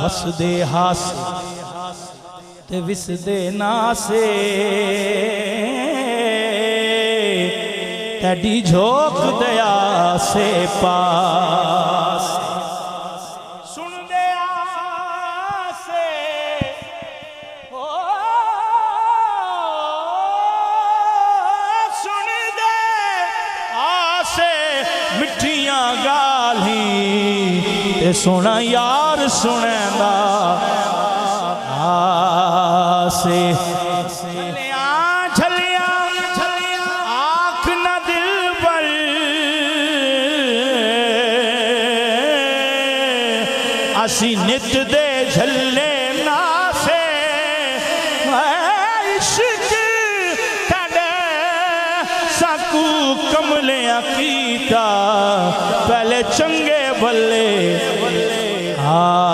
वसदे हासे ते विसदे नासे तेडी झोंक दया से पास सुन दे आसे ओ सुन दे आसे मिठियां गाली ते सोना यार सुनेंदा आसे असी नित दे झल्ले नासे इश्क कदे साकू कमलियां कीता पहले चंगे भले